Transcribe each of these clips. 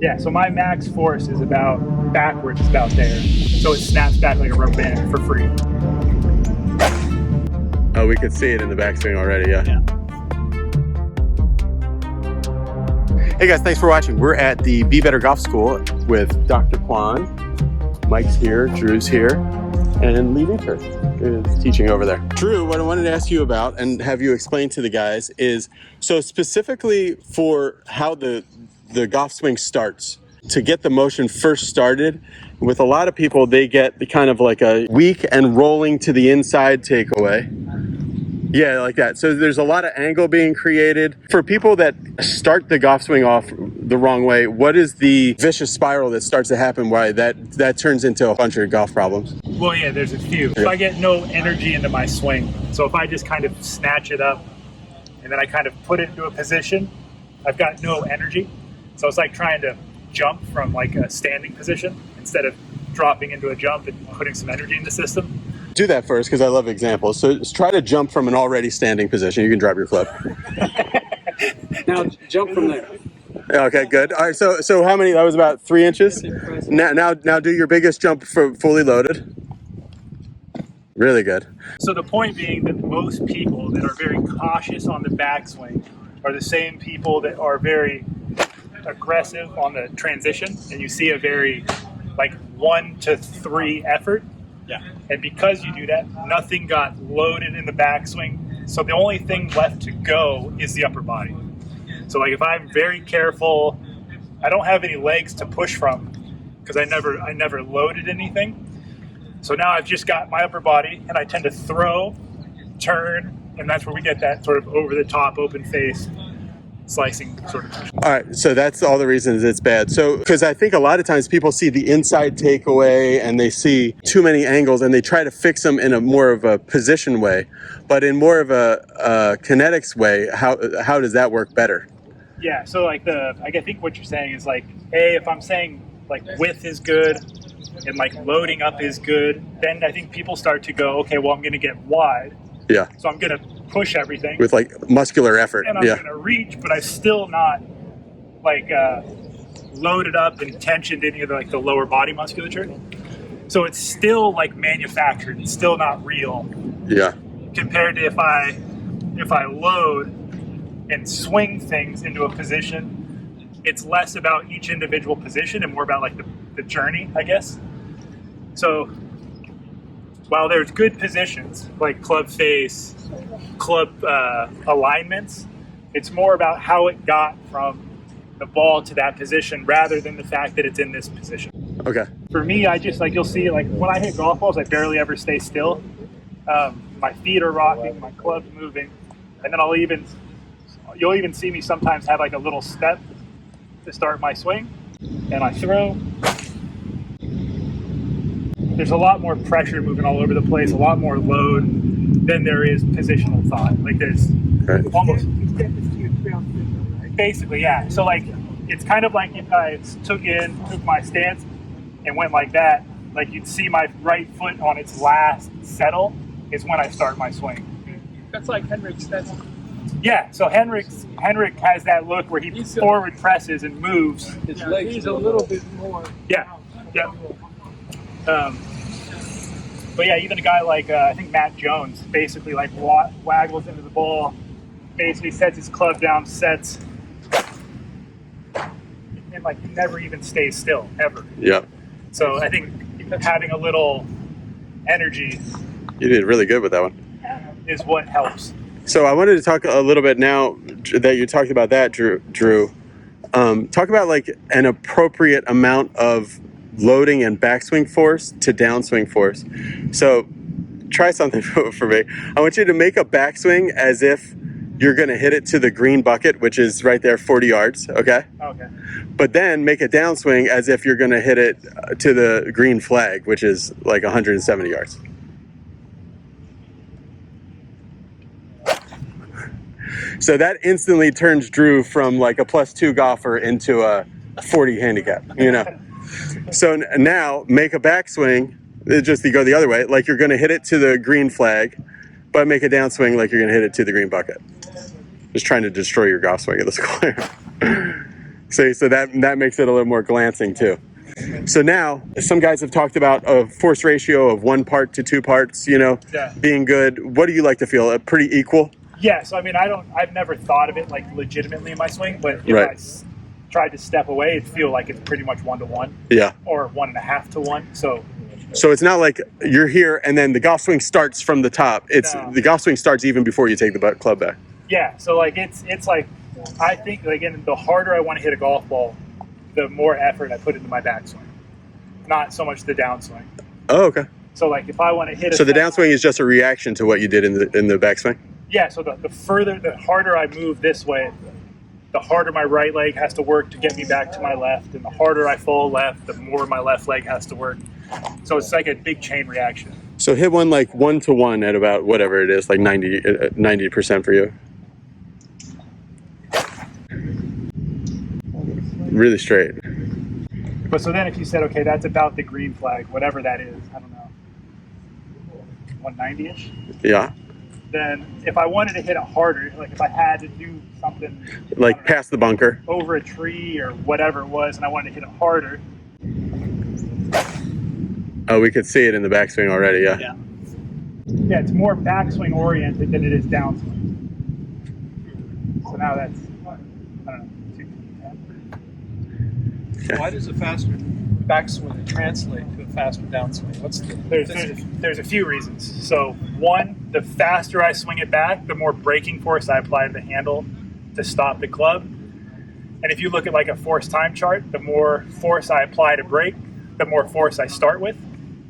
Yeah, so my max force is about backwards, about there. So it snaps back like a rubber band for free. Oh, we could see it in the backswing already, yeah. Hey guys, thanks for watching. We're at the Be Better Golf School with Dr. Kwan. Mike's here, Drew's here, and Lee Winter is teaching over there. Drew, what I wanted to ask you about and have you explain to the guys is, so specifically for how the golf swing starts, to get the motion first started, with a lot of people, they get the kind of like a weak and rolling to the inside takeaway. Yeah, like that. So there's a lot of angle being created. For people that start the golf swing off the wrong way, what is the vicious spiral that starts to happen why that turns into a bunch of golf problems? Well, yeah, there's a few. If I get no energy into my swing, so if I just kind of snatch it up and then I kind of put it into a position, I've got no energy. So it's like trying to jump from like a standing position instead of dropping into a jump and putting some energy in the system. Do that first because I love examples. So just try to jump from an already standing position. You can drop your club. Now jump from there. Okay, good. All right, so how many? That was about 3 inches. Now do your biggest jump for fully loaded. Really good. So the point being that most people that are very cautious on the backswing are the same people that are very aggressive on the transition, and you see a very like 1 to 3 effort. Yeah. And because you do that, nothing got loaded in the backswing. So the only thing left to go is the upper body. So like if I'm very careful, I don't have any legs to push from because I never loaded anything. So now I've just got my upper body and I tend to throw, turn, and that's where we get that sort of over the top, open face, slicing sort of. All right, so that's all the reasons it's bad. So, because I think a lot of times people see the inside takeaway and they see too many angles and they try to fix them in a more of a position way, but in more of a kinetics way, how does that work better? Yeah, so like I think what you're saying is like, if I'm saying like width is good and like loading up is good, then I think people start to go, okay, well I'm going to get wide. Yeah. So I'm going to push everything with like muscular effort. And I'm going to reach, but I'm still not like loaded up and tensioned any of the lower body musculature. So it's still like manufactured. It's still not real. Yeah. Compared to if I load and swing things into a position, it's less about each individual position and more about like the journey, I guess. So while there's good positions like club face, club alignments, it's more about how it got from the ball to that position rather than the fact that it's in this position. Okay. For me, I just like, you'll see like when I hit golf balls, I barely ever stay still. My feet are rocking, my club's moving, and then you'll even see me sometimes have like a little step to start my swing, and I throw. There's a lot more pressure moving all over the place, a lot more load than there is positional thought. Like there's almost basically, yeah. So like it's kind of like if I took my stance and went like that, like you'd see my right foot on its last settle is when I start my swing. That's like Henrik's. That's yeah. So Henrik has that look where he forward presses and moves. His legs. He's a little bit more. Yeah. Yeah. But yeah, even a guy like I think Matt Jones basically like waggles into the ball, basically sets his club down, sets, and like never even stays still ever. Yeah. So I think having a little energy. You did really good with that one. Is what helps. So I wanted to talk a little bit now that you talked about that, Drew. Talk about like an appropriate amount of loading and backswing force to downswing force. So try something for me. I want you to make a backswing as if you're going to hit it to the green bucket, which is right there 40 yards, okay? Okay. But then make a downswing as if you're going to hit it to the green flag, which is like 170 yards. So that instantly turns Drew from like a +2 golfer into a 40 handicap, you know? So now make a backswing, just you go the other way, like you're going to hit it to the green flag, but make a downswing like you're going to hit it to the green bucket. Just trying to destroy your golf swing at the square. So that makes it a little more glancing too. So now, some guys have talked about a force ratio of 1 part to 2 parts, you know, being good. What do you like to feel? Pretty equal? Yeah, so I mean, I've never thought of it like legitimately in my swing, but if I tried to step away, it'd feel like it's pretty much 1 to 1. Yeah. Or 1.5 to 1. So it's not like you're here and then the golf swing starts from the top. It's the golf swing starts even before you take the club back. Yeah, so like it's like, I think, again, the harder I want to hit a golf ball, the more effort I put into my backswing, not so much the downswing. Oh, okay. So like if I want to hit so the downswing is just a reaction to what you did in the backswing? Yeah, so the harder I move this way, the harder my right leg has to work to get me back to my left, and the harder I fall left, the more my left leg has to work. So it's like a big chain reaction. So hit one like 1 to 1 at about whatever it is, like 90% for you. Really straight. But so then if you said, okay, that's about the green flag, whatever that is, I don't know, 190-ish? Yeah. Then if I wanted to hit it harder, like if I had to do something like past the bunker, over a tree or whatever it was, and I wanted to hit it harder. Oh, we could see it in the backswing already, yeah. Yeah, it's more backswing oriented than it is downswing. So now that's, I don't know, 210. Why does a faster backswing translate to a faster downswing? What's the there's a few reasons. So one, the faster I swing it back, the more braking force I apply to the handle to stop the club. And if you look at like a force time chart, the more force I apply to brake, the more force I start with.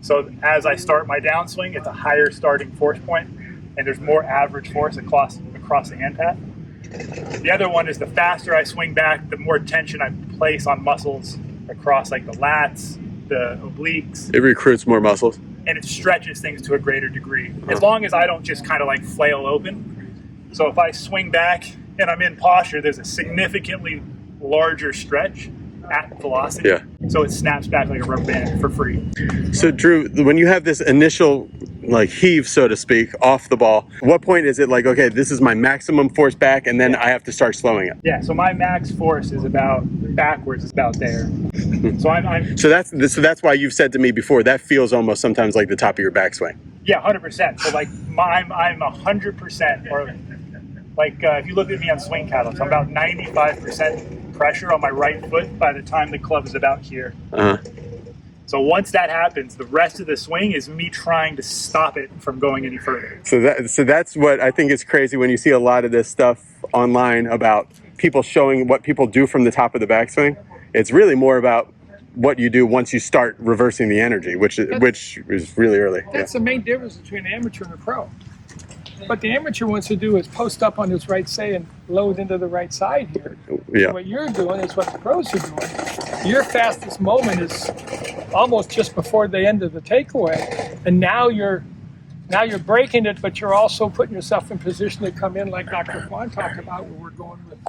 So as I start my downswing, it's a higher starting force point, and there's more average force across the hand path. The other one is the faster I swing back, the more tension I place on muscles across like the lats, the obliques. It recruits more muscles. And it stretches things to a greater degree. As long as I don't just kind of like flail open. So if I swing back and I'm in posture, there's a significantly larger stretch at velocity. Yeah. So it snaps back like a rubber band for free. So Drew, when you have this initial like heave, so to speak, off the ball, what point is it like, okay, this is my maximum force back, and then I have to start slowing it? Yeah, so my max force is about backwards, is about there. So So that's why you've said to me before, that feels almost sometimes like the top of your backswing. Yeah, 100%. So like I'm 100%, or like if you look at me on swing catalyst, I'm about 95% pressure on my right foot by the time the club is about here. So once that happens, the rest of the swing is me trying to stop it from going any further. So that's what I think is crazy when you see a lot of this stuff online about people showing what people do from the top of the backswing. It's really more about what you do once you start reversing the energy, which is really early. That's the main difference between an amateur and a pro. What the amateur wants to do is post up on his right say and load into the right side here. Yeah. What you're doing is what the pros are doing. Your fastest moment is almost just before the end of the takeaway, and now you're breaking it, but you're also putting yourself in position to come in, like Dr. Kwan talked about, where we're going with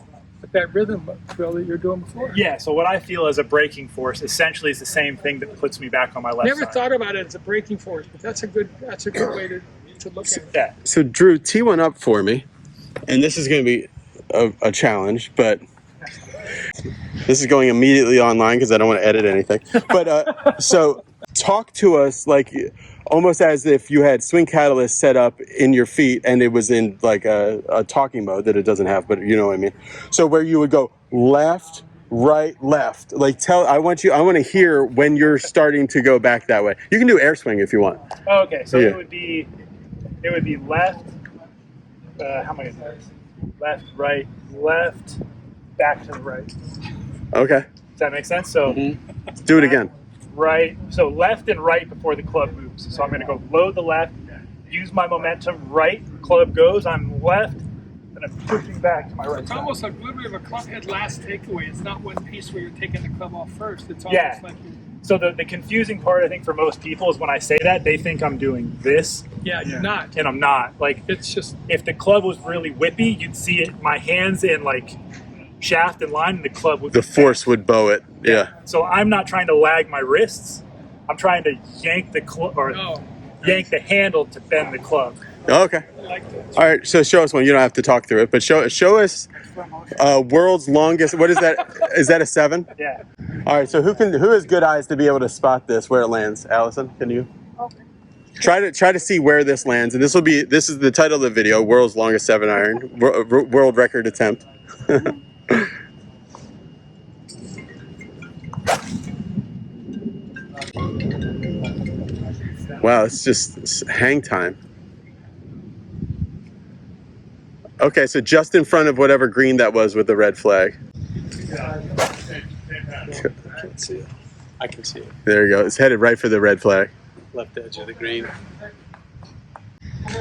that rhythm drill that you're doing before. Yeah, so what I feel as a braking force essentially is the same thing that puts me back on my left Never side. thought about it as a braking force, but that's a good way to look at it. Yeah. So Drew, tee one up for me, and this is going to be a challenge, but this is going immediately online because I don't want to edit anything. But so talk to us like almost as if you had Swing Catalyst set up in your feet and it was in like a talking mode that it doesn't have, but you know what I mean. So where you would go left, right, left. Like I want to hear when you're starting to go back that way. You can do air swing if you want. Okay, so it would be left. How am I going to do this? Left, right, left, back to the right. Okay. Does that make sense? So do it again. Right. So left and right before the club moves. So I'm going to go load the left, use my momentum right, club goes, I'm left, and I'm pushing back to my right It's side. almost like when we have a club head last takeaway. It's not one piece where you're taking the club off first. It's almost like you. So the confusing part, I think, for most people is when I say that, they think I'm doing this. Yeah, you're not. And I'm not. Like, It's just if the club was really whippy, you'd see it, my hands in like shaft and line, and the club would The force would bow it. Yeah. So I'm not trying to lag my wrists. I'm trying to yank the yank the handle to bend the club. Oh, okay. I like that. All right, so show us one. You don't have to talk through it, but show us world's longest. What is that? Is that a 7? Yeah. All right, so who has good eyes to be able to spot this where it lands? Allison, can you? Try to see where this lands, and this is the title of the video: World's Longest 7-iron, world record attempt. Wow, it's just hang time. Okay, so just in front of whatever green that was with the red flag. I can't see it. I can see it. There you go. It's headed right for the red flag. Left edge of the green.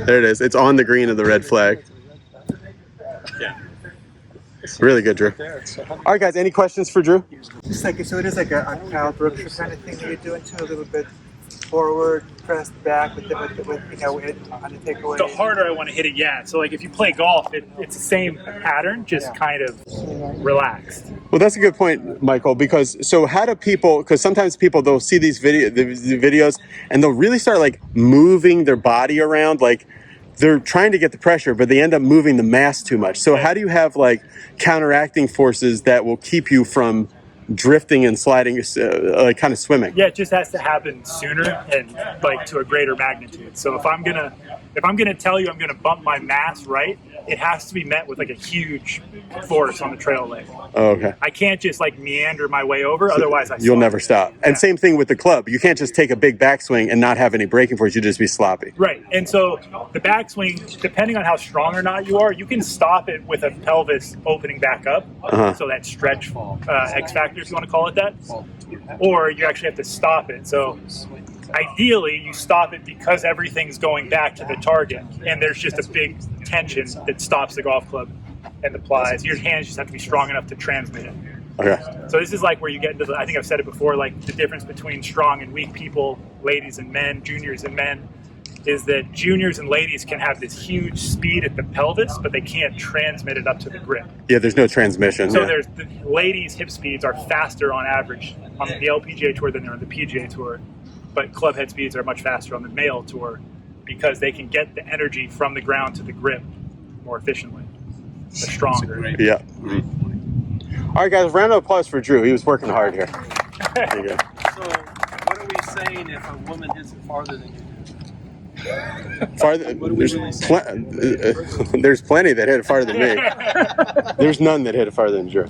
There it is. It's on the green of the red flag. Yeah. Really good, Drew. All right, guys. Any questions for Drew? Just like, so it is like a Kyle Brooks kind of thing that you're doing too, a little bit forward, pressed back with on the takeaway. The harder I want to hit it, yeah. So like if you play golf, it's the same pattern, just kind of relaxed. Well, that's a good point, Michael, because so how do people, because sometimes people, they'll see these the videos and they'll really start like moving their body around, like they're trying to get the pressure, but they end up moving the mass too much. So how do you have like counteracting forces that will keep you from drifting and sliding, like kind of swimming? Yeah, it just has to happen sooner and like to a greater magnitude. So if I'm gonna tell you I'm gonna bump my mass right, it has to be met with like a huge force on the trail leg. Oh, okay. I can't just like meander my way over, otherwise You'll slide. never stop. And same thing with the club. You can't just take a big backswing and not have any braking force. You just be sloppy. Right, and so the backswing, depending on how strong or not you are, you can stop it with a pelvis opening back up, so that stretch X factor, if you want to call it that, or you actually have to stop it. So ideally, you stop it because everything's going back to the target, and there's just a big tension that stops the golf club and the plies. Your hands just have to be strong enough to transmit it. Okay. So this is like where you get into I think I've said it before, like the difference between strong and weak people, ladies and men, juniors and men, is that juniors and ladies can have this huge speed at the pelvis, but they can't transmit it up to the grip. Yeah, there's no transmission. So Yeah. there's the ladies' hip speeds are faster on average on the LPGA tour than they're on the PGA tour, but club head speeds are much faster on the male tour because they can get the energy from the ground to the grip more efficiently. They're stronger. Yeah. All right, guys, round of applause for Drew. He was working hard here. There you go. So, what are we saying if a woman hits it farther than you do? Farther, What are we really saying? there's plenty that hit it farther than me. There's none that hit it farther than Drew.